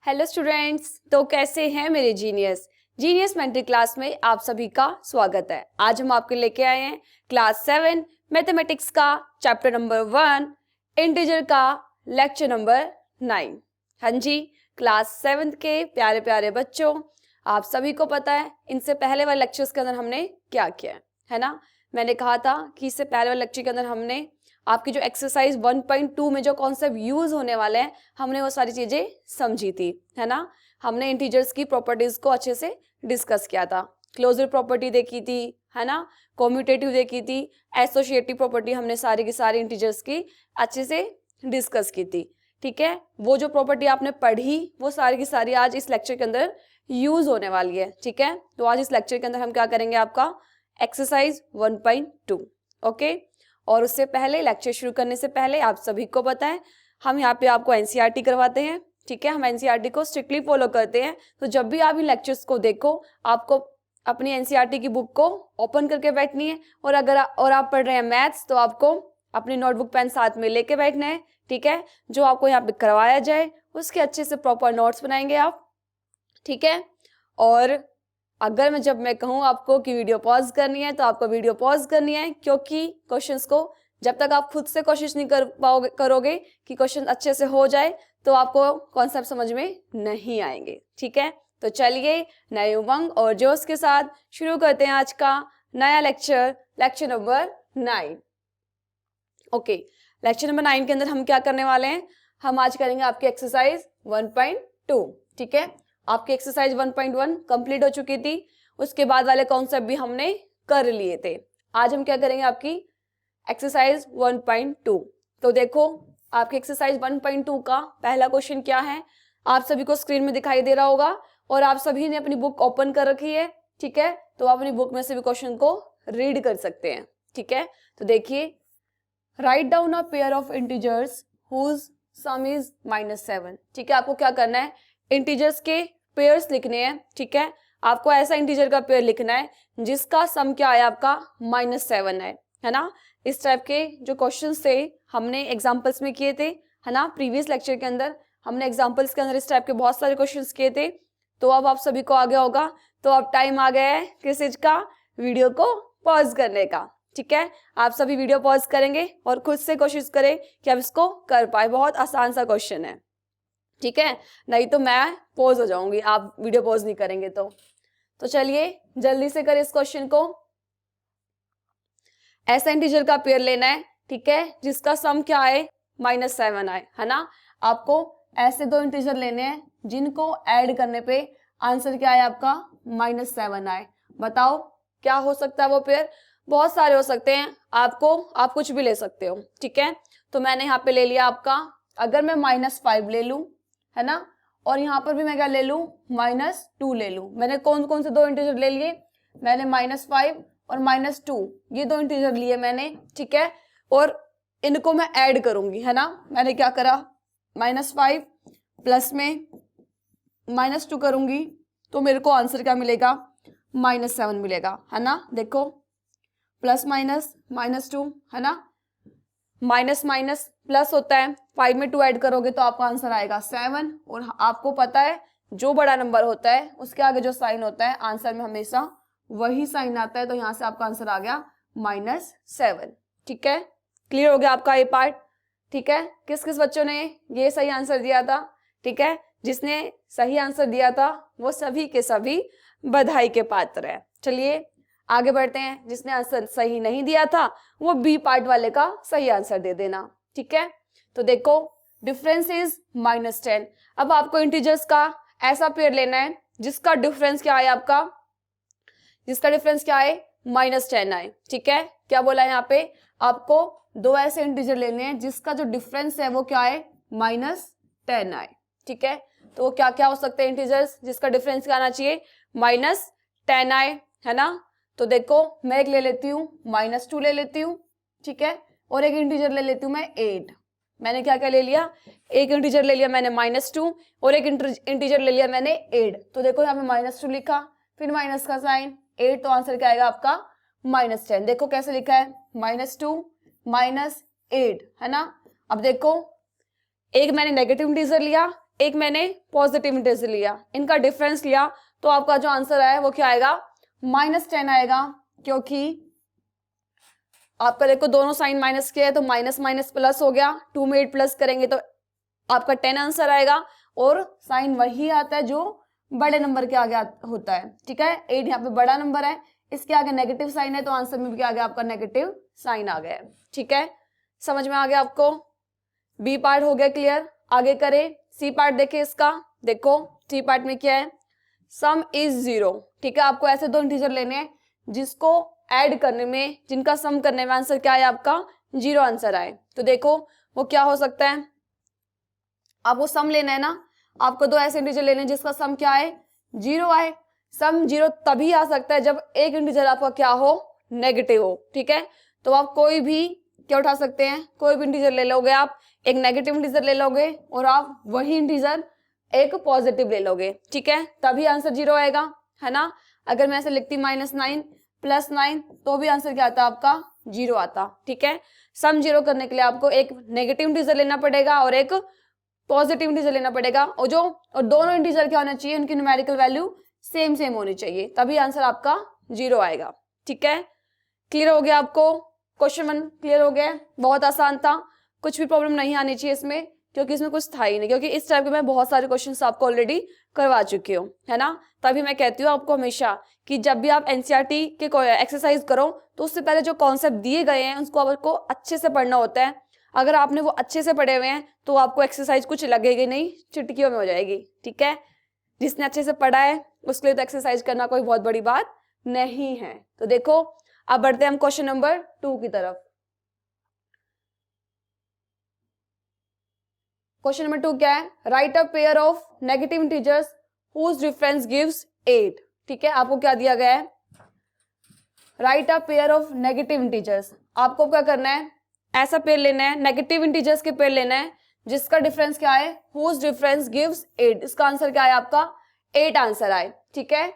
Hello students, तो कैसे हैं मेरे जीनियस मेंटल क्लास में आप सभी का स्वागत है। आज हम आपके लेके आए हैं क्लास 7 मैथमेटिक्स का चैप्टर नंबर 1 इंटीजर का लेक्चर नंबर 9। हाँ जी, क्लास 7 के प्यारे प्यारे बच्चों, आप सभी को पता है इनसे पहले वाले लेक्चर्स के अंदर हमने क्या किया है ना। मैंने कहा था कि इससे पहले वाले लेक्चर के अंदर हमने आपकी जो एक्सरसाइज 1.2 में जो कॉन्सेप्ट यूज होने वाले हैं हमने वो सारी चीजें समझी थी, है ना। हमने इंटीजर्स की प्रॉपर्टीज को अच्छे से डिस्कस किया था। क्लोजर प्रॉपर्टी देखी थी, है ना, कॉम्यूटेटिव देखी थी, एसोसिएटिव प्रॉपर्टी हमने सारी की सारी इंटीजर्स की अच्छे से डिस्कस की थी। ठीक है, वो जो प्रॉपर्टी आपने पढ़ी वो सारी की सारी आज इस लेक्चर के अंदर यूज होने वाली है। ठीक है, तो आज इस लेक्चर के अंदर हम क्या करेंगे, आपका एक्सरसाइज 1.2। ओके, और उससे पहले लेक्चर शुरू करने से पहले आप सभी को पता है हम यहाँ पे आपको एनसीईआरटी करवाते हैं। ठीक है, हम एनसीईआरटी को स्ट्रिक्टली फॉलो करते हैं। तो जब भी आप इन लेक्चर्स को देखो आपको अपनी एनसीईआरटी की बुक को ओपन करके बैठनी है, और अगर आप पढ़ रहे हैं मैथ्स तो आपको अपनी नोटबुक पेन साथ में लेके बैठना है। ठीक है, जो आपको यहाँ पे करवाया जाए उसके अच्छे से प्रॉपर नोट्स बनाएंगे आप। ठीक है, और अगर जब मैं कहूँ आपको कि वीडियो पॉज करनी है तो आपको वीडियो पॉज करनी है, क्योंकि क्वेश्चंस को जब तक आप खुद से कोशिश नहीं करोगे कि क्वेश्चन अच्छे से हो जाए तो आपको कॉन्सेप्ट समझ में नहीं आएंगे। ठीक है, तो चलिए नए उमंग और जोश के साथ शुरू करते हैं आज का नया lecture number 9। Okay, lecture number 9 के अंदर हम क्या करने वाले हैं, हम आज करेंगे आपकी एक्सरसाइज 1.2। ठीक है, आपकी एक्सरसाइज 1.1 कंप्लीट हो चुकी थी, उसके बाद वाले कॉन्सेप्ट भी हमने कर लिए थे। आज हम क्या करेंगे, आपकी एक्सरसाइज 1.2। तो देखो आपकी एक्सरसाइज 1.2 का पहला क्वेश्चन क्या है, आप सभी को स्क्रीन में दिखाई दे रहा होगा और आप सभी ने अपनी बुक ओपन कर रखी है। ठीक है, तो आप अपनी बुक में से भी क्वेश्चन को रीड कर सकते हैं। ठीक है, तो देखिए, write down a pair of integers whose sum is -7। ठीक है, आपको क्या करना है, इंटीजर्स के पेयर्स लिखने हैं। ठीक है, आपको ऐसा इंटीजर का पेयर लिखना है जिसका सम क्या है, आपका -7 है ना। इस टाइप के जो क्वेश्चंस थे हमने एग्जांपल्स में किए थे, है ना। प्रीवियस लेक्चर के अंदर हमने एग्जांपल्स के अंदर इस टाइप के बहुत सारे क्वेश्चंस किए थे। तो अब आप सभी को आ गया होगा, तो अब टाइम आ गया है किस चीज का, वीडियो को पॉज करने का। ठीक है, आप सभी वीडियो पॉज करेंगे और खुद से कोशिश करें कि आप इसको कर पाए। बहुत आसान सा क्वेश्चन है। ठीक है, नहीं तो मैं पॉज हो जाऊंगी, आप वीडियो पॉज नहीं करेंगे तो चलिए जल्दी से करें इस क्वेश्चन को। ऐसा इंटीजर का पेयर लेना है, ठीक है, जिसका सम क्या आए, -7 आए, है ना। आपको ऐसे दो इंटीजर लेने हैं जिनको ऐड करने पे आंसर क्या आए, आपका -7 आए। बताओ क्या हो सकता है वो पेयर, बहुत सारे हो सकते हैं, आप कुछ भी ले सकते हो। ठीक है, तो मैंने यहाँ पे ले लिया आपका, अगर मैं -5 ले लूं, है ना, और यहाँ पर भी मैं क्या ले लूं, -2 ले लूं। मैंने कौन कौन से दो इंटीजर ले लिए, मैंने -5 और -2 ये दो इंटीजर लिए मैंने। ठीक है, और इनको मैं ऐड करूंगी, है ना। मैंने क्या करा, -5 प्लस में -2 करूंगी तो मेरे को आंसर क्या मिलेगा, -7 मिलेगा, है ना। देखो प्लस माइनस -2, है ना, माइनस माइनस प्लस होता है, 5 में 2 ऐड करोगे तो आपका आंसर आएगा 7। और आपको पता है जो बड़ा नंबर होता है उसके आगे जो साइन होता है आंसर में हमेशा वही साइन आता है, तो यहाँ से आपका आंसर आ गया -7। ठीक है, क्लियर हो गया आपका ये पार्ट। ठीक है, किस किस बच्चों ने ये सही आंसर दिया था। ठीक है, जिसने सही आंसर दिया था वो सभी के सभी बधाई के पात्र है। चलिए आगे बढ़ते हैं, जिसने आंसर सही नहीं दिया था वो बी पार्ट वाले का सही आंसर दे देना। ठीक है, तो देखो डिफरेंस इज -10। अब आपको इंटीजर्स का ऐसा पेयर लेना है जिसका डिफरेंस क्या है, आपका जिसका डिफरेंस क्या है, -10 आए। ठीक है, क्या बोला है यहाँ पे, आपको दो ऐसे इंटीजर लेने हैं जिसका जो डिफरेंस है वो क्या है, -10 आए। ठीक है, तो वो क्या क्या हो सकते हैं इंटीजर्स जिसका डिफरेंस क्या आना चाहिए, -10 आए, है ना। तो देखो मैं एक ले लेती हूँ, -2 ले लेती हूँ। ठीक है, और एक इंटीजर ले लेती हूँ मैं 8। मैंने क्या क्या ले लिया, एक इंटीजर ले लिया मैंने -2 और एक इंटीजर ले लिया मैंने 8। तो देखो यहाँ पे -2 लिखा, फिर माइनस का साइन 8, तो आंसर क्या आएगा आपका -10। देखो कैसे लिखा है, -2 -8, है ना। अब देखो एक मैंने नेगेटिव इंटीजर लिया, एक मैंने पॉजिटिव इंटीजर लिया, इनका डिफरेंस लिया, तो आपका जो आंसर आया वो क्या आएगा, -10 आएगा, क्योंकि आपका देखो दोनों साइन माइनस के है तो माइनस माइनस प्लस हो गया, 2 में 8 प्लस करेंगे तो आपका 10 आंसर आएगा, और साइन वही आता है जो बड़े नंबर के आगे होता है, ठीक है। 8 यहाँ पे बड़ा नंबर है, इसके आगे नेगेटिव साइन है, तो आंसर में भी क्या आ गया आपका, नेगेटिव साइन आ गया, ठीक है। समझ में आ गया आपको, बी पार्ट हो गया क्लियर। आगे करें सी पार्ट, देखिए इसका, देखो सी पार्ट में क्या है, सम इज 0, ठीक है। आपको ऐसे दो इंटीजर लेने हैं जिसको ऐड करने में, जिनका सम करने में आंसर क्या है आपका, 0 आंसर आए। तो देखो वो क्या हो सकता है, आपको सम लेना है ना, आपको दो ऐसे इंटीजर लेने हैं जिसका सम क्या है, 0 आए। सम 0 तभी आ सकता है जब एक इंटीजर आपका क्या हो, नेगेटिव हो, ठीक है। तो आप कोई भी क्या उठा सकते हैं, कोई भी इंटीजर ले लोगे, आप एक नेगेटिव इंटीजर ले लोगे और आप वही इंटीजर एक पॉजिटिव ले लोगे, ठीक है, तभी आंसर 0 आएगा, है ना। अगर मैं ऐसे लिखती -9 + 9 तो भी आंसर क्या आता आपका, 0 आता, ठीक है। सम 0 करने के लिए आपको एक नेगेटिव इंटीजर लेना पड़ेगा और एक पॉजिटिव इंटीजर लेना पड़ेगा, और दोनों इंटीजर क्या होना चाहिए, उनकी न्यूमेरिकल वैल्यू सेम सेम होनी चाहिए, तभी आंसर आपका 0 आएगा, ठीक है। क्लियर हो गया आपको, क्वेश्चन 1 क्लियर हो गया, बहुत आसान था, कुछ भी प्रॉब्लम नहीं आनी चाहिए इसमें, क्योंकि इसमें कुछ था ही नहीं, क्योंकि इस टाइप के मैं बहुत सारे क्वेश्चंस आपको ऑलरेडी करवा चुकी हूँ, है ना। तभी मैं कहती हूँ आपको हमेशा कि जब भी आप एनसीईआरटी के एक्सरसाइज करो तो उससे पहले जो कॉन्सेप्ट दिए गए हैं उसको आपको अच्छे से पढ़ना होता है। अगर आपने वो अच्छे से पढ़े हुए हैं तो आपको एक्सरसाइज कुछ लगेगी नहीं, चुटकियों में हो जाएगी, ठीक है। जिसने अच्छे से पढ़ा है उसके लिए तो एक्सरसाइज करना कोई बहुत बड़ी बात नहीं है। तो देखो अब बढ़ते हैं हम क्वेश्चन नंबर 2 की तरफ। क्वेश्चन नंबर 2 क्या है, write a pair of negative integers whose difference gives 8, ठीक है। आपको क्या दिया गया है, write a pair of negative integers, आपको क्या करना है, ऐसा पेयर लेना है, नेगेटिव इंटीजर्स के पेयर लेना है जिसका डिफरेंस क्या है, हुज डिफरेंस गिव्स 8, इसका आंसर क्या है आपका, 8 आंसर आए, ठीक है।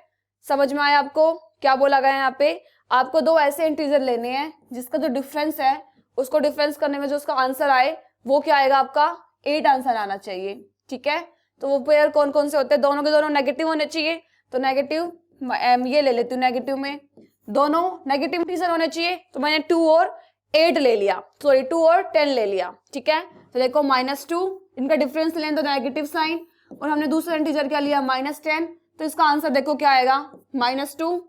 समझ में आया आपको क्या बोला गया है यहाँ पे, आपको दो ऐसे इंटीजर लेने हैं जिसका जो डिफरेंस है उसको डिफरेंस करने में जो उसका आंसर आए वो क्या आएगा आपका, 8 आंसर आना चाहिए, ठीक है। तो वो पेयर कौन कौन से होते हैं, दोनों के दोनों नेगेटिव होने चाहिए, तो नेगेटिव ये ले लेती हूँ, नेगेटिव में दोनों नेगेटिव इंटीजर होने चाहिए, तो मैंने 2 और 8 ले लिया, सॉरी 2 और 10 ले लिया, ठीक है। तो देखो -2, इनका डिफरेंस लें तो नेगेटिव साइन, और हमने दूसरा इंटीजर क्या लिया, -10, तो इसका आंसर देखो क्या आएगा, -2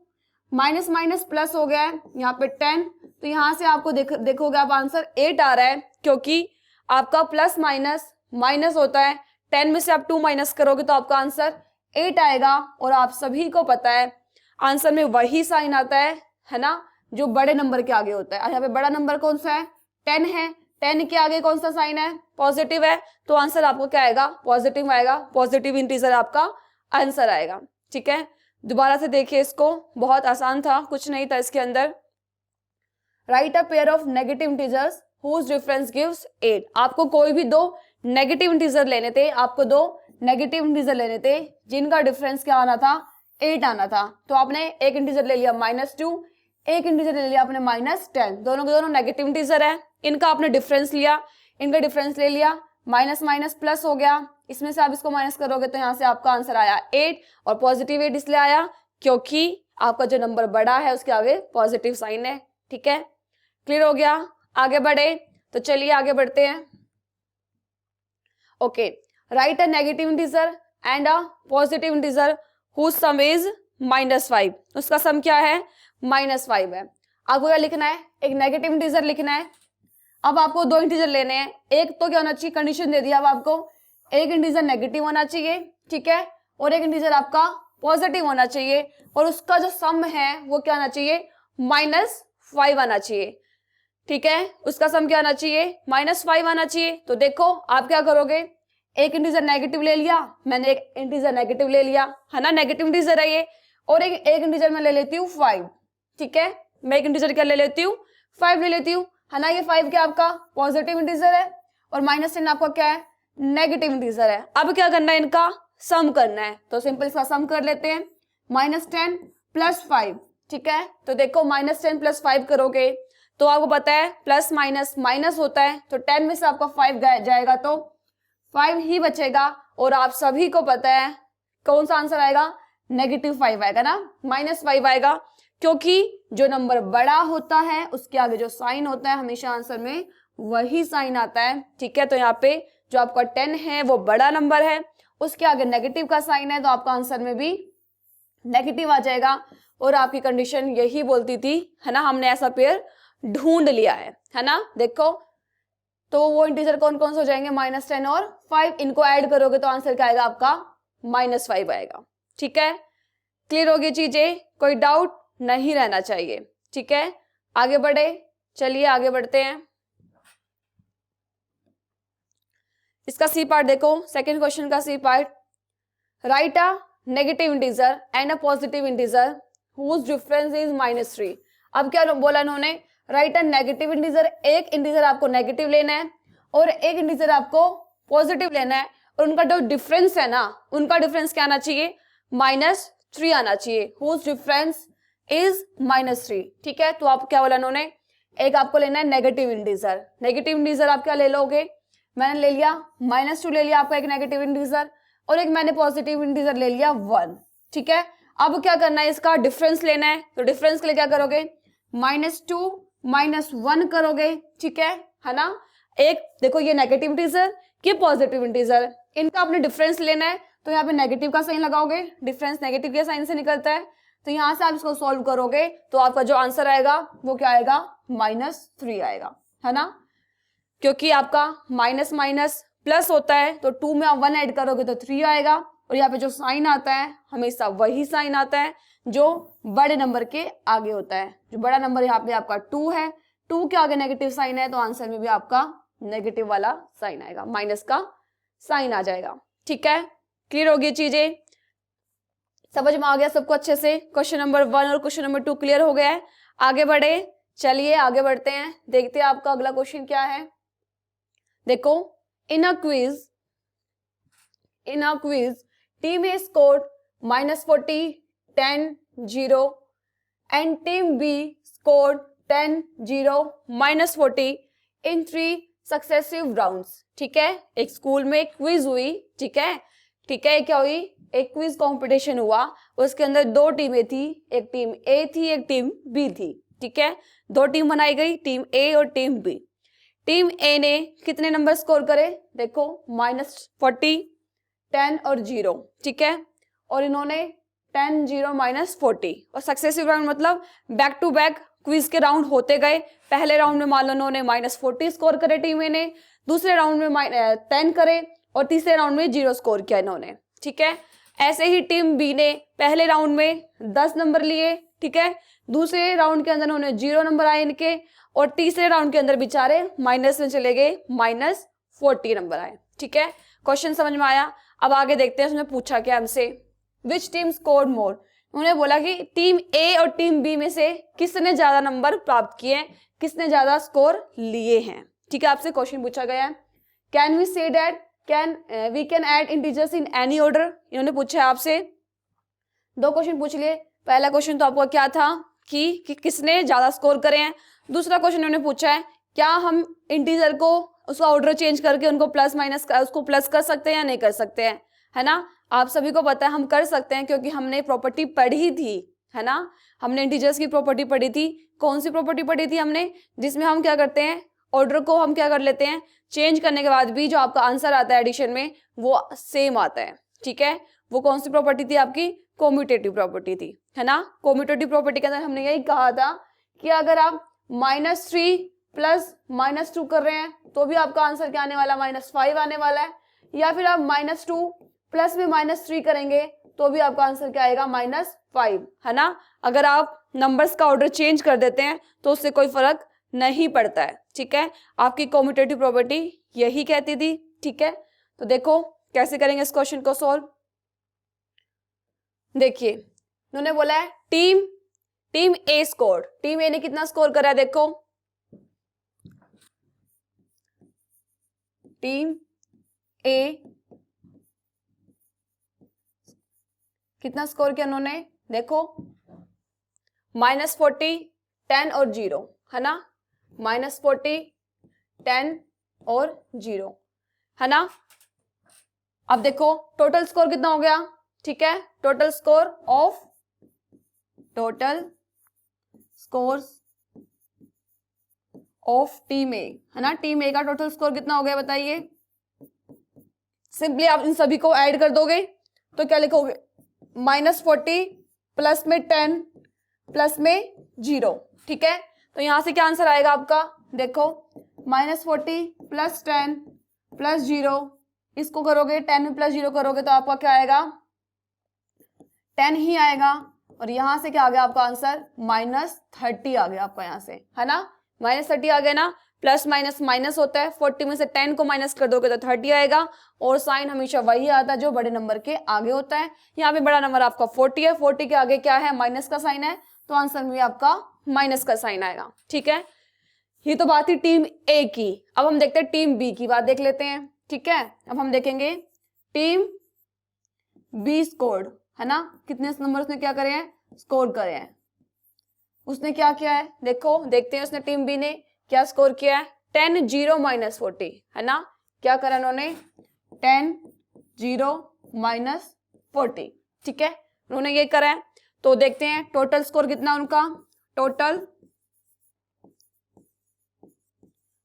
माइनस माइनस प्लस हो गया है, यहाँ पे 10, तो यहाँ से आपको देखोगे आप आंसर 8 आ रहा है, क्योंकि आपका प्लस माइनस माइनस होता है, 10 में से आप 2 माइनस करोगे तो आपका आंसर 8 आएगा। और आप सभी को पता है आंसर में वही साइन आता है ना, जो बड़े नंबर के आगे होता है। यहाँ पे बड़ा नंबर कौन सा है, 10 है, 10 के आगे कौन सा साइन है, पॉजिटिव है, तो आंसर आपको क्या आएगा, पॉजिटिव आएगा, पॉजिटिव इंटीजर आपका आंसर आएगा, ठीक है। दोबारा से देखिए इसको, बहुत आसान था, कुछ नहीं था इसके अंदर। Write a pair of negative integers whose difference gives 8, आपको कोई भी दो नेगेटिव इंटीजर लेने थे, आपको दो नेगेटिव इंटीजर लेने थे जिनका डिफरेंस क्या आना था, 8 आना था। तो आपने एक इंटीजर ले लिया -2, एक इंटीजर ले लिया आपने -10, दोनों के दोनों नेगेटिव इंटीजर है, इनका आपने डिफरेंस लिया, इनका डिफरेंस ले लिया, माइनस माइनस प्लस हो गया, इसमें से आप इसको माइनस करोगे तो यहाँ से आपका आंसर आया 8, और पॉजिटिव 8 इसलिए आया क्योंकि आपका जो नंबर बड़ा है उसके आगे पॉजिटिव साइन है, ठीक है। क्लियर हो गया, आगे बढ़े, तो चलिए आगे बढ़ते हैं। Okay, write a negative integer and a positive integer whose sum is -5, उसका सम क्या है, -5 है। आपको क्या लिखना है, एक नेगेटिव इंटीजर लिखना है। अब आपको दो इंटीजर लेने हैं, एक तो क्या होना चाहिए, कंडीशन दे दिया अब आपको, एक इंटीजर नेगेटिव होना चाहिए, ठीक है, और एक इंटीजर आपका पॉजिटिव होना चाहिए, और उसका जो सम है वो क्या आना चाहिए, -5 आना चाहिए, ठीक है। उसका सम क्या आना चाहिए, -5 आना चाहिए। तो देखो आप क्या करोगे, एक इंटीजर नेगेटिव ले लिया, मैंने एक इंटीजर नेगेटिव ले लिया, है ना, नेगेटिव इंटीजर है ये, और एक इंटीजर मैं ले लेती हूँ 5, ठीक है। मैं एक इंटीजर क्या ले लेती हूँ, 5 ले लेती हूँ, है ना। ये 5 क्या आपका पॉजिटिव इंटीजर है, और -10 आपका क्या है, नेगेटिव इंटीजर है। अब क्या करना है, इनका सम करना है, तो सिंपल इसका सम कर लेते हैं, -10 + 5, ठीक है। तो देखो -10 + 5 करोगे तो आपको पता है प्लस माइनस माइनस होता है, तो 10 में से आपका 5 जाएगा तो 5 ही बचेगा और आप सभी को पता है कौन सा आंसर आएगा, -5 आएगा ना, -5 आएगा, क्योंकि जो नंबर बड़ा होता है उसके आगे जो साइन होता है हमेशा आंसर में वही साइन आता है। ठीक है, तो यहाँ पे जो आपका 10 है वो बड़ा नंबर है, उसके आगे नेगेटिव का साइन है तो आपका आंसर में भी नेगेटिव आ जाएगा। और आपकी कंडीशन यही बोलती थी, है ना, हमने ऐसा पेयर ढूंढ लिया है ना। देखो तो वो इंटीजर कौन कौन से हो जाएंगे, -10 और 5, इनको ऐड करोगे तो आंसर क्या आएगा आपका, -5 आएगा। ठीक है, क्लियर होगी चीजें, कोई डाउट नहीं रहना चाहिए। ठीक है, आगे बढ़े, चलिए आगे बढ़ते हैं। इसका सी पार्ट देखो, सेकेंड क्वेश्चन का C part, write a negative integer and a positive integer whose difference is -3। अब क्या बोला इन्होंने, राइट अ नेगेटिव इंटीजर, एक इंटीजर आपको नेगेटिव लेना है और एक इंटीजर आपको पॉजिटिव लेना है, और उनका जो डिफरेंस है ना, उनका डिफरेंस क्या आना चाहिए, -3 आना चाहिए, हुज डिफरेंस इज -3। ठीक है, तो आप क्या बोला इन्होंने, एक आपको लेना है नेगेटिव इंटीजर, नेगेटिव इंटीजर आप क्या ले लोगे, मैंने ले लिया -2 ले लिया आपका एक नेगेटिव इंटीजर, और एक मैंने पॉजिटिव इंटीजर ले लिया 1। ठीक है, अब क्या करना है, इसका डिफरेंस लेना है, तो डिफरेंस के लिए क्या करोगे, -2 -1 करोगे। ठीक है ना, एक देखो ये नेगेटिव इंटीजर, ये पॉजिटिव इंटीजर, इनका अपने डिफरेंस लेना है, तो यहाँ पे नेगेटिव का साइन लगाओगे, डिफरेंस नेगेटिव के साइन से निकलता है, तो यहाँ से आप इसको सॉल्व करोगे तो आपका जो आंसर आएगा वो क्या आएगा, -3 आएगा, है ना, क्योंकि आपका माइनस माइनस प्लस होता है, तो 2 में आप 1 ऐड करोगे तो 3 आएगा, और यहाँ पे जो साइन आता है हमेशा वही साइन आता है जो बड़े नंबर के आगे होता है। जो बड़ा नंबर यहाँ पे आपका 2 है, 2 के आगे नेगेटिव साइन है, तो आंसर में भी आपका नेगेटिव वाला साइन आएगा, माइनस का साइन आ जाएगा। ठीक है, क्लियर हो गई चीजें, समझ में आ गया सबको अच्छे से। क्वेश्चन नंबर 1 और क्वेश्चन नंबर 2 क्लियर हो गया है। आगे बढ़े, चलिए आगे बढ़ते हैं, देखते हैं आपका अगला क्वेश्चन क्या है। देखो, in a quiz team A scored -40, 10, 0 and team B scored 10, 0, -40 in 3 successive rounds। ठीक है, एक स्कूल में क्विज हुई, ठीक है, क्या हुई, एक क्विज कंपटीशन हुआ, उसके अंदर 2 टीमें थी, एक टीम ए थी एक टीम बी थी। ठीक है, 2 टीम बनाई गई, टीम ए और टीम बी। टीम ए ने कितने नंबर स्कोर करे, देखो -40, 10 और 0। ठीक है, और इन्होंने 10, 0, -40, और सक्सेसिव राउंड मतलब बैक टू बैक क्विज के राउंड होते गए। पहले राउंड में मान लो उन्होंने -40 स्कोर करे टीम ए ने, दूसरे राउंड में 10 करे, और तीसरे राउंड में 0 स्कोर किया इन्होंने। ठीक है, ऐसे ही टीम बी ने पहले राउंड में 10 नंबर लिए, ठीक है, दूसरे राउंड के अंदर उन्होंने 0 नंबर आए इनके, और तीसरे राउंड के अंदर बेचारे माइनस में चले गए, -40 नंबर आए। ठीक है, क्वेश्चन समझ में आया। अब आगे देखते हैं उसने पूछा क्या हमसे, विच टीम स्कोर्ड मोर। उन्होंने बोला कि टीम ए और टीम बी में से किसने ज्यादा नंबर प्राप्त किए हैं, किसने ज्यादा स्कोर लिए हैं। ठीक है, आपसे क्वेश्चन पूछा गया है, can we say that we can add integers in any order. इन्होंने पूछा है आपसे, 2 क्वेश्चन पूछ लिए। पहला क्वेश्चन तो आपका क्या था कि किसने ज्यादा स्कोर करे हैं। दूसरा क्वेश्चन उन्होंने पूछा है क्या हम इंटीजर को उसका ऑर्डर चेंज करके उनको प्लस माइनस उसको प्लस कर सकते हैं या नहीं कर सकते हैं, है ना। आप सभी को पता है हम कर सकते हैं, क्योंकि हमने प्रॉपर्टी पढ़ी थी, है ना, हमने इंटीजर्स की प्रॉपर्टी पढ़ी थी। कौन सी प्रॉपर्टी पढ़ी थी हमने, जिसमें हम क्या करते हैं, ऑर्डर को हम क्या कर लेते हैं, चेंज करने के बाद भी जो आपका आंसर आता है एडिशन में वो सेम आता है। ठीक है, वो कौन सी प्रॉपर्टी थी आपकी, कॉम्यूटेटिव प्रॉपर्टी थी, है ना। कॉम्यूटेटिव प्रॉपर्टी के अंदर हमने यही कहा था कि अगर आप -3 प्लस -2 कर रहे हैं तो भी आपका आंसर क्या आने वाला, -5 आने वाला है, या फिर आप -2 प्लस में -3 करेंगे तो भी आपका आंसर क्या आएगा, -5, है ना। अगर आप नंबर्स का ऑर्डर चेंज कर देते हैं तो उससे कोई फर्क नहीं पड़ता है। ठीक है, आपकी कॉम्यूटेटिव प्रॉपर्टी यही कहती थी। ठीक है, तो देखो कैसे करेंगे इस क्वेश्चन को सॉल्व। देखिए, उन्होंने बोला है टीम ए स्कोर, टीम ए ने कितना स्कोर करा है, देखो टीम ए कितना स्कोर किया उन्होंने, देखो -40, 10 और 0, है ना, -40, 10 और 0, है ना। अब देखो टोटल स्कोर कितना हो गया, ठीक है, टोटल स्कोर ऑफ टीम ए, है ना, टीम ए का टोटल स्कोर कितना हो गया बताइए। सिंपली आप इन सभी को ऐड कर दोगे तो क्या लिखोगे, -40 प्लस में 10 प्लस में 0, ठीक है। तो यहां से क्या आंसर आएगा आपका, देखो -40 प्लस 10 प्लस 0, इसको करोगे 10 में प्लस 0 करोगे तो आपका क्या आएगा, 10 ही आएगा। और यहां से क्या आ गया आपका आंसर, -30 आ गया आपका यहाँ से, है ना, -30 आ गया ना। प्लस माइनस माइनस होता है, 40 में से 10 को माइनस कर दोगे तो 30 आएगा, और साइन हमेशा वही आता है जो बड़े नंबर के आगे होता है। यहाँ पे बड़ा नंबर आपका 40 है, 40 के आगे क्या है, माइनस का साइन है, तो आंसर में आपका माइनस का साइन आएगा, ठीक है। ये तो बात थी टीम ए की। अब हम देखते हैं टीम बी की बात देख लेते हैं, ठीक है। अब हम देखेंगे टीम बी स्कोर्ड, है ना, कितने नंबर उसने क्या करे हैं, स्कोर करे हैं। उसने क्या किया है, देखो देखते हैं उसने टीम बी ने क्या स्कोर किया है, 10 0 -40, है ना, क्या करा उन्होंने, 10 0 -40, ठीक है, उन्होंने ये करा है। तो देखते हैं टोटल स्कोर कितना उनका, टोटल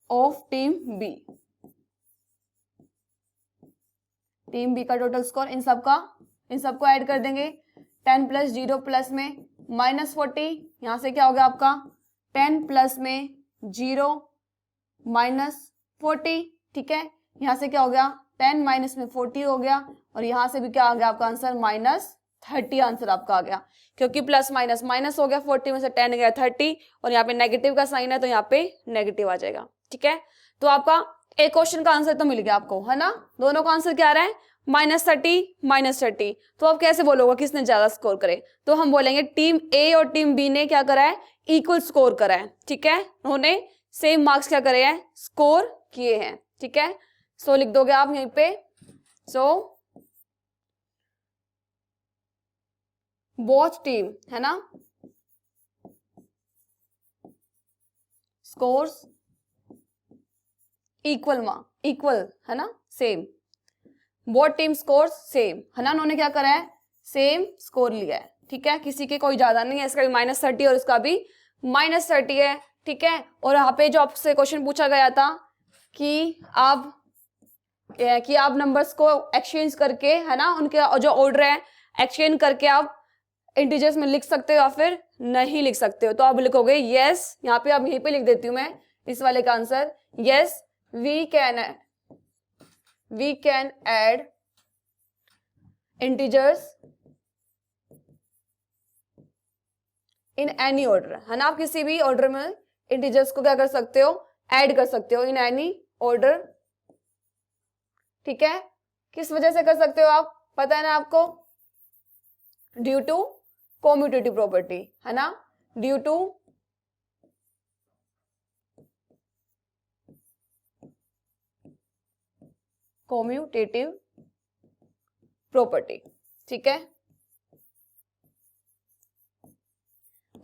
ऑफ टीम बी का टोटल स्कोर, इन सबको ऐड कर देंगे, 10 प्लस 0 प्लस में -40, यहां से क्या हो गया आपका 10 प्लस में 0 -40, ठीक है, यहां से क्या हो गया 10 माइनस में 40 हो गया, और यहां से भी क्या आ गया आपका आंसर -30 आंसर आपका आ गया, क्योंकि प्लस माइनस माइनस हो गया, 40 में से 10 गया 30, और यहाँ पे नेगेटिव का साइन है तो यहाँ पे नेगेटिव आ जाएगा, ठीक है। तो आपका एक क्वेश्चन का आंसर तो मिल गया आपको, है ना, दोनों का आंसर क्या आ रहा है, -30 तो आप कैसे बोलोगे किसने ज्यादा स्कोर करे, तो हम बोलेंगे टीम ए और टीम बी ने क्या करा है, इक्वल स्कोर करा है, ठीक है, उन्होंने सेम मार्क्स क्या करे हैं, स्कोर किए हैं, ठीक है। सो लिख दोगे आप यहीं पे, सो बोथ टीम, है ना, स्कोर्स इक्वल, है ना, same, both team scores same, है ना, उन्होंने क्या करा है, सेम स्कोर लिया है, ठीक है, किसी के कोई ज्यादा नहीं है, इसका भी -30 और इसका भी -30 है, ठीक है। और यहाँ पे जो आपसे क्वेश्चन पूछा गया था कि आप नंबर्स को एक्सचेंज करके, है ना, उनके जो ऑर्डर है एक्सचेंज करके आप इंटीजर्स में लिख सकते हो या फिर नहीं लिख सकते हो, तो आप लिखोगे यस, यहाँ पे आप यहीं पे लिख देती हूँ मैं इस वाले का answer, yes we can add integers in any order, है ना, आप किसी भी ऑर्डर में इंटीजर्स को क्या कर सकते हो, ऐड कर सकते हो, इन एनी ऑर्डर, ठीक है। किस वजह से कर सकते हो आप, पता है ना आपको, ड्यू टू कॉम्यूटेटिव प्रॉपर्टी, है ना, ड्यू टू कॉम्यूटेटिव प्रॉपर्टी, ठीक है।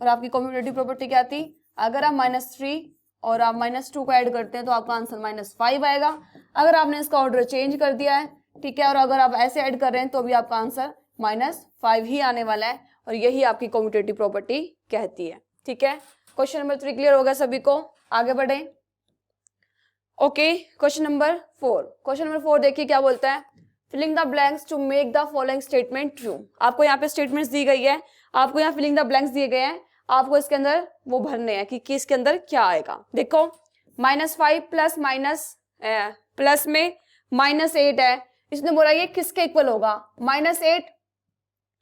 और आपकी कॉम्यूटेटिव प्रॉपर्टी क्या थी, अगर आप -3 और आप -2 को ऐड करते हैं तो आपका आंसर -5 आएगा, अगर आपने इसका ऑर्डर चेंज कर दिया है, ठीक है, और अगर आप ऐसे ऐड कर रहे हैं तो भी आपका आंसर -5 ही आने वाला है, और यही आपकी कॉम्यूटेटिव प्रॉपर्टी कहती है, ठीक है। क्वेश्चन नंबर 3 क्लियर हो गया सभी को, आगे बढ़े। ओके, क्वेश्चन नंबर 4 देखिए क्या बोलता है, filling the blanks to make the following statement true. आपको यहाँ पे स्टेटमेंट्स दी गई है, आपको यहाँ फिलिंग द ब्लैंक्स दिए गए हैं, आपको इसके अंदर वो भरने हैं कि इसके अंदर क्या आएगा। देखो -5 प्लस में -8 है, इसने बोला ये किसके इक्वल होगा, -8,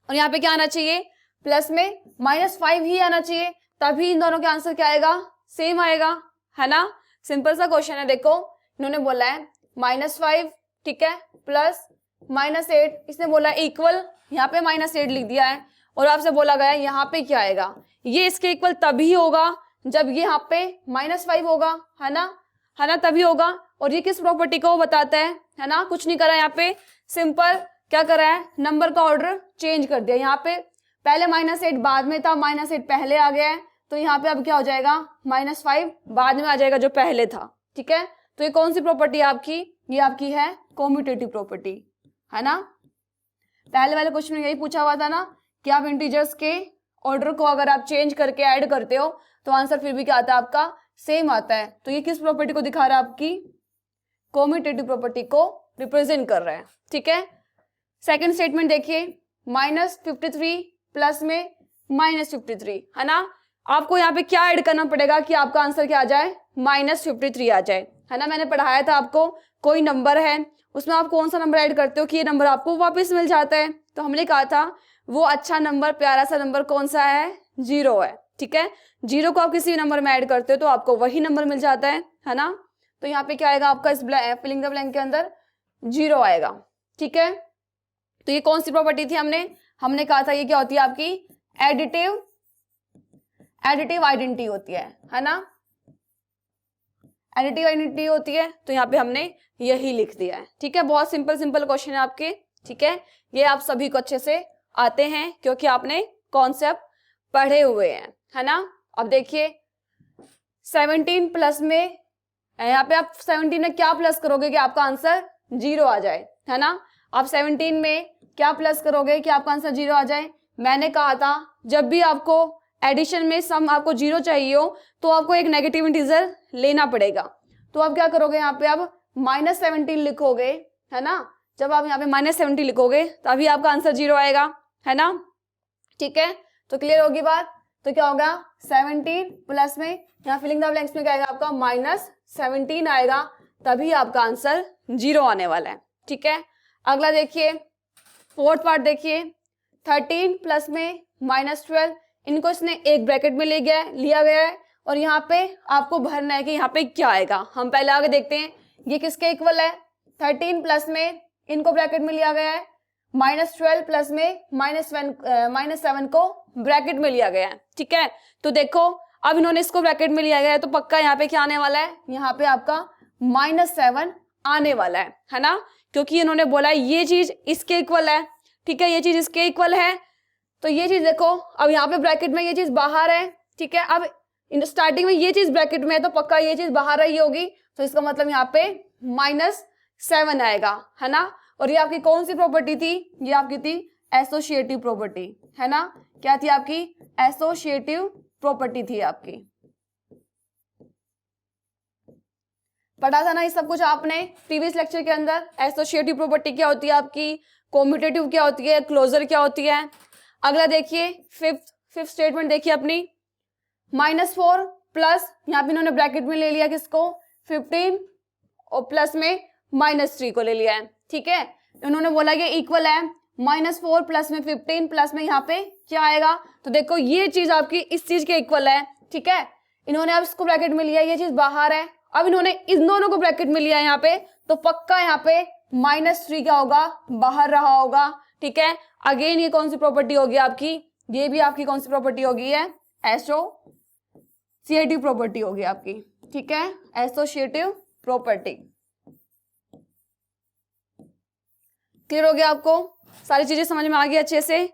और यहाँ पे क्या आना चाहिए, प्लस में -5 ही आना चाहिए, तभी इन दोनों के आंसर क्या आएगा, सेम आएगा, है ना, सिंपल सा क्वेश्चन है। देखो इन्होंने बोला है -5, ठीक है, प्लस -8, इसने बोला इक्वल, यहाँ पे -8 लिख दिया है, और आपसे बोला गया यहाँ पे क्या आएगा, ये इसके इक्वल तभी होगा जब ये यहाँ पे -5 होगा, है ना, तभी होगा। और ये किस प्रॉपर्टी को बताता है ना, कुछ नहीं करा यहाँ पे, सिंपल क्या करा है, नंबर का ऑर्डर चेंज कर दिया, यहाँ पे पहले -8 बाद में था, -8 पहले आ गया है, तो यहाँ पे अब क्या हो जाएगा, -5 बाद में आ जाएगा जो पहले था, ठीक है। तो ये कौन सी प्रॉपर्टी है आपकी, ये आपकी है कॉम्यूटेटिव प्रॉपर्टी, है ना। पहले वाले क्वेश्चन में यही पूछा हुआ था ना कि आप इंटीजर्स के ऑर्डर को अगर आप चेंज करके ऐड करते हो तो आंसर फिर भी क्या आता है आपका, सेम आता है। तो ये किस प्रॉपर्टी को दिखा रहा है, आपकी कॉम्यूटेटिव प्रॉपर्टी को रिप्रेजेंट कर रहा है, ठीक है। सेकंड स्टेटमेंट देखिए, -53 प्लस में -53, है ना। आपको यहाँ पे क्या ऐड करना पड़ेगा कि आपका आंसर क्या आ जाए, -53 आ जाए, है ना। मैंने पढ़ाया था आपको, कोई नंबर है उसमें आप कौन सा नंबर ऐड करते हो कि ये नंबर आपको वापस मिल जाता है। तो हमने कहा था वो अच्छा नंबर, प्यारा सा नंबर कौन सा है, 0 है, ठीक है। 0 को आप किसी भी नंबर में ऐड करते हो तो आपको वही नंबर मिल जाता है ना। तो यहाँ पे क्या आएगा आपका, इस फिलिंग द ब्लैंक के अंदर 0 आएगा, ठीक है। तो ये कौन सी प्रॉपर्टी थी, हमने कहा था ये क्या होती है आपकी एडिटिव आइडेंटिटी होती है ना। एडिटिव आइडेंटिटी होती है, तो यहाँ पे हमने यही लिख दिया है, ठीक है। बहुत सिंपल क्वेश्चन है आपके, ठीक है। ये आप सभी को अच्छे से आते हैं क्योंकि आपने कॉन्सेप्ट पढ़े हुए हैं, है ना। अब देखिए 17 प्लस में, यहाँ पे आप 17 में क्या प्लस करोगे कि आपका आंसर 0 आ जाए, है ना। आप 17 में क्या प्लस करोगे कि आपका आंसर 0 आ जाए। मैंने कहा था जब भी आपको एडिशन में सम आपको 0 चाहिए हो तो आपको एक नेगेटिव इंटीजर लेना पड़ेगा। तो आप क्या करोगे, यहाँ पे आप -17 लिखोगे, है ना। जब आप यहाँ पे -17 लिखोगे तभी आपका आंसर 0 आएगा, है ना, ठीक है। तो क्लियर होगी बात। तो क्या होगा 17 प्लस में, यहाँ फिलिंग द ब्लैंक्स में क्या आएगा आपका -17 आएगा, तभी आपका आंसर 0 आने वाला है, ठीक है। अगला देखिए, फोर्थ पार्ट देखिए, 13 प्लस में -12, इनको इसने एक ब्रैकेट में लिया गया है और यहाँ पे आपको भरना है कि यहाँ पे क्या आएगा। हम पहले आगे देखते हैं ये किसके इक्वल है। 13 प्लस में इनको ब्रैकेट में लिया गया है, -12 प्लस में -7 को ब्रैकेट में लिया गया है, ठीक है। तो देखो अब इन्होंने इसको ब्रैकेट में लिया गया है तो पक्का यहाँ पे क्या आने वाला है, यहाँ पे आपका -7 आने वाला है ना, क्योंकि इन्होंने बोला है ये चीज इसके इक्वल है, ठीक है, ये चीज इसके इक्वल है। तो ये चीज देखो अब यहाँ पे ब्रैकेट में ये चीज बाहर है, ठीक है। अब स्टार्टिंग में ये चीज ब्रैकेट में है तो पक्का ये चीज बाहर रही होगी, तो इसका मतलब यहाँ पे -7 आएगा, है ना। और ये आपकी कौन सी प्रॉपर्टी थी, ये आपकी थी एसोसिएटिव प्रॉपर्टी, है ना। क्या थी आपकी, एसोसिएटिव प्रॉपर्टी थी आपकी। पढ़ा था ना ये सब कुछ आपने प्रीवियस लेक्चर के अंदर। एसोसिएटिव प्रॉपर्टी क्या होती है आपकी, कॉम्यूटेटिव क्या होती है, क्लोजर क्या होती है। अगला देखिए फिफ्थ स्टेटमेंट देखिए अपनी, -4 प्लस, यहाँ पे इन्होंने ब्रैकेट में ले लिया किसको, 15 और प्लस में -3 को ले लिया है, ठीक है। इन्होंने बोला कि इक्वल है, -4 प्लस में 15 प्लस में यहाँ पे क्या आएगा। तो देखो ये चीज आपकी इस चीज के इक्वल है, ठीक है। इन्होंने अब इसको ब्रैकेट में लिया, ये चीज बाहर है, अब इन्होंने इन दोनों को ब्रैकेट में लिया यहाँ पे, तो पक्का यहाँ पे -3 क्या होगा, बाहर रहा होगा, ठीक है। अगेन ये कौन सी प्रॉपर्टी होगी आपकी, ये भी आपकी कौन सी प्रॉपर्टी होगी है, एसोसिएटिव प्रॉपर्टी होगी आपकी, ठीक है, एसोसिएटिव प्रॉपर्टी। क्लियर हो गया आपको, सारी चीजें समझ में आ गई अच्छे से।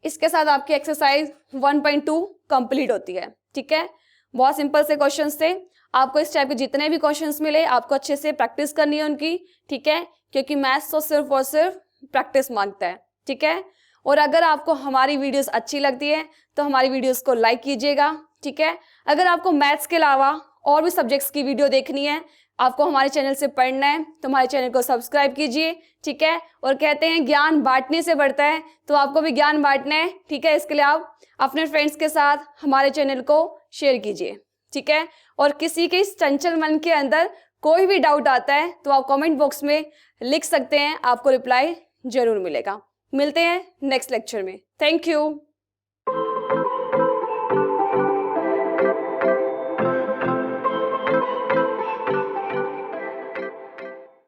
इसके साथ आपकी एक्सरसाइज 1.2 कंप्लीट होती है, ठीक है। बहुत सिंपल से क्वेश्चंस थे, आपको इस टाइप के जितने भी क्वेश्चंस मिले आपको अच्छे से प्रैक्टिस करनी है उनकी, ठीक है, क्योंकि मैथ्स तो सिर्फ और सिर्फ प्रैक्टिस मांगता है, ठीक है। और अगर आपको हमारी वीडियोस अच्छी लगती है तो हमारी वीडियोस को लाइक कीजिएगा, ठीक है। अगर आपको मैथ्स के अलावा और भी सब्जेक्ट्स की वीडियो देखनी है, आपको हमारे चैनल से पढ़ना है तो हमारे चैनल को सब्सक्राइब कीजिए, ठीक है। और कहते हैं ज्ञान बांटने से बढ़ता है, तो आपको भी ज्ञान बांटना है, ठीक है। इसके लिए आप अपने फ्रेंड्स के साथ हमारे चैनल को शेयर कीजिए, ठीक है। और किसी के इस चंचल मन के अंदर कोई भी डाउट आता है तो आप कमेंट बॉक्स में लिख सकते हैं, आपको रिप्लाई जरूर मिलेगा। मिलते हैं नेक्स्ट लेक्चर में। Thank you.